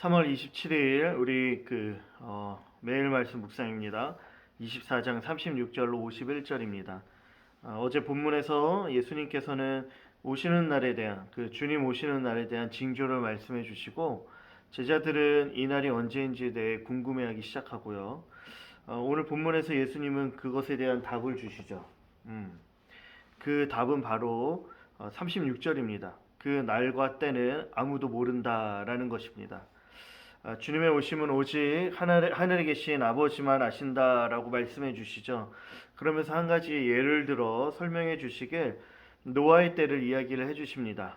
3월 27일 우리 매일 말씀 묵상입니다. 24장 36절로 51절입니다. 어제 본문에서 예수님께서는 오시는 날에 대한 주님 오시는 날에 대한 징조를 말씀해 주시고 제자들은 이 날이 언제인지에 대해 궁금해하기 시작하고요. 오늘 본문에서 예수님은 그것에 대한 답을 주시죠. 그 답은 바로 36절입니다. 그 날과 때는 아무도 모른다라는 것입니다. 주님의 오심은 오직 하늘에 계신 아버지만 아신다라고 말씀해 주시죠. 그러면서 한 가지 예를 들어 설명해 주시길 노아의 때를 이야기를 해 주십니다.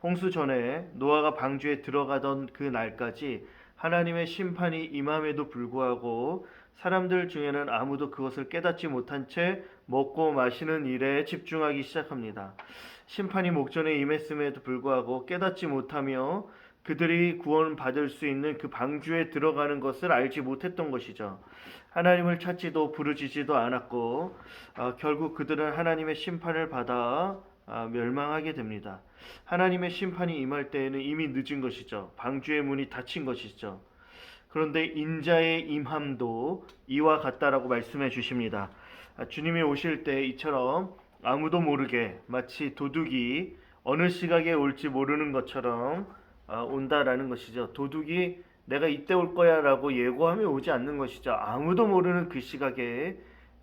홍수 전에 노아가 방주에 들어가던 그 날까지 하나님의 심판이 임함에도 불구하고 사람들 중에는 아무도 그것을 깨닫지 못한 채 먹고 마시는 일에 집중하기 시작합니다. 심판이 목전에 임했음에도 불구하고 깨닫지 못하며 그들이 구원받을 수 있는 그 방주에 들어가는 것을 알지 못했던 것이죠. 하나님을 찾지도 부르짖지도 않았고 결국 그들은 하나님의 심판을 받아 멸망하게 됩니다. 하나님의 심판이 임할 때에는 이미 늦은 것이죠. 방주의 문이 닫힌 것이죠. 그런데 인자의 임함도 이와 같다라고 말씀해 주십니다. 주님이 오실 때 이처럼 아무도 모르게 마치 도둑이 어느 시각에 올지 모르는 것처럼 온다라는 것이죠. 도둑이 내가 이때 올 거야 라고 예고하며 오지 않는 것이죠. 아무도 모르는 그 시각에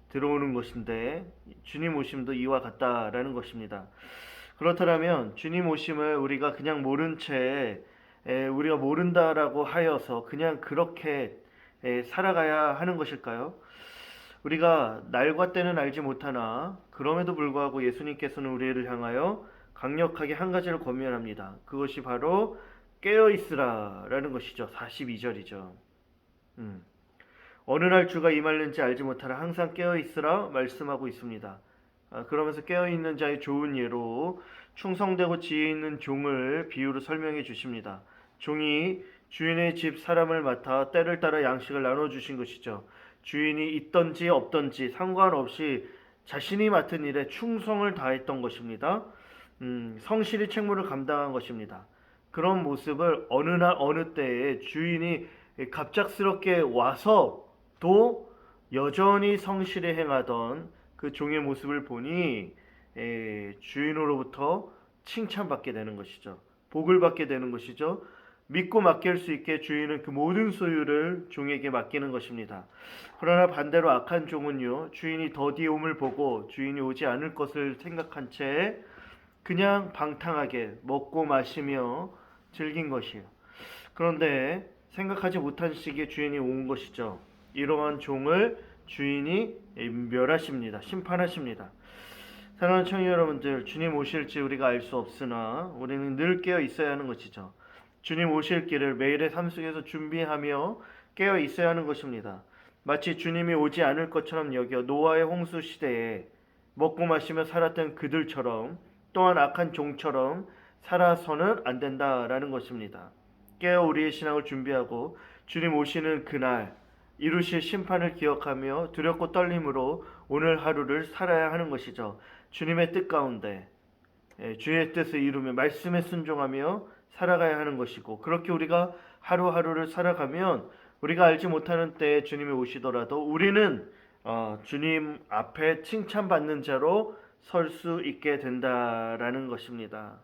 들어오는 것인데 주님 오심도 이와 같다라는 것입니다. 그렇다면 주님 오심을 우리가 그냥 모른 채 우리가 모른다라고 하여서 그냥 그렇게 살아가야 하는 것일까요? 우리가 날과 때는 알지 못하나 그럼에도 불구하고 예수님께서는 우리를 향하여 강력하게 한 가지를 권면합니다. 그것이 바로 깨어있으라 라는 것이죠. 42절이죠. 어느 날 주가 임할는지 알지 못하라 항상 깨어있으라 말씀하고 있습니다. 그러면서 깨어있는 자의 좋은 예로 충성되고 지혜 있는 종을 비유로 설명해 주십니다. 종이 주인의 집 사람을 맡아 때를 따라 양식을 나눠주신 것이죠. 주인이 있던지 없던지 상관없이 자신이 맡은 일에 충성을 다했던 것입니다. 성실히 책무를 감당한 것입니다. 그런 모습을 어느 날 어느 때에 주인이 갑작스럽게 와서도 여전히 성실히 행하던 그 종의 모습을 보니 주인으로부터 칭찬받게 되는 것이죠. 복을 받게 되는 것이죠. 믿고 맡길 수 있게 주인은 그 모든 소유를 종에게 맡기는 것입니다. 그러나 반대로 악한 종은요, 주인이 더디움을 보고 주인이 오지 않을 것을 생각한 채 그냥 방탕하게 먹고 마시며 즐긴 것이에요. 그런데 생각하지 못한 시기에 주인이 온 것이죠. 이러한 종을 주인이 멸하십니다. 심판하십니다. 사랑하는 청취자 여러분들, 주님 오실지 우리가 알 수 없으나 우리는 늘 깨어 있어야 하는 것이죠. 주님 오실 길을 매일의 삶 속에서 준비하며 깨어 있어야 하는 것입니다. 마치 주님이 오지 않을 것처럼 여겨 노아의 홍수 시대에 먹고 마시며 살았던 그들처럼 또한 악한 종처럼 살아서는 안 된다라는 것입니다. 깨어 우리의 신앙을 준비하고 주님 오시는 그날 이루실 심판을 기억하며 두렵고 떨림으로 오늘 하루를 살아야 하는 것이죠. 주님의 뜻 가운데 주의 뜻을 이루며 말씀에 순종하며 살아가야 하는 것이고, 그렇게 우리가 하루하루를 살아가면 우리가 알지 못하는 때에 주님이 오시더라도 우리는 주님 앞에 칭찬받는 자로 설 수 있게 된다라는 것입니다.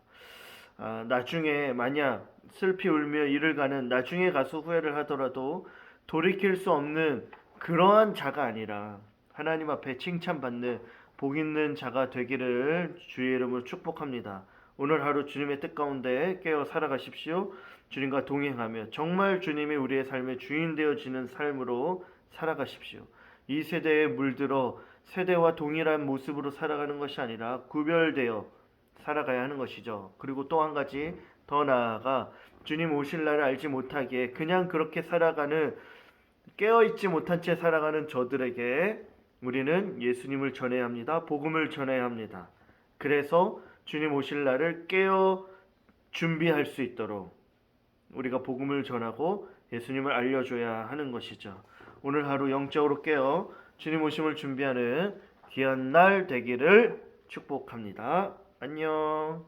나중에 만약 슬피 울며 이를 가는 나중에 가서 후회를 하더라도 돌이킬 수 없는 그러한 자가 아니라 하나님 앞에 칭찬받는 복 있는 자가 되기를 주의 이름으로 축복합니다. 오늘 하루 주님의 뜻 가운데 깨어 살아가십시오. 주님과 동행하며 정말 주님이 우리의 삶의 주인 되어지는 삶으로 살아가십시오. 이 세대에 물들어 세대와 동일한 모습으로 살아가는 것이 아니라 구별되어 살아가야 하는 것이죠. 그리고 또 한 가지 더 나아가 주님 오실 날을 알지 못하기에 그냥 그렇게 살아가는 깨어있지 못한 채 살아가는 저들에게 우리는 예수님을 전해야 합니다. 복음을 전해야 합니다. 그래서 주님 오실 날을 깨어 준비할 수 있도록 우리가 복음을 전하고 예수님을 알려줘야 하는 것이죠. 오늘 하루 영적으로 깨어 주님 오심을 준비하는 귀한 날 되기를 축복합니다. 안녕.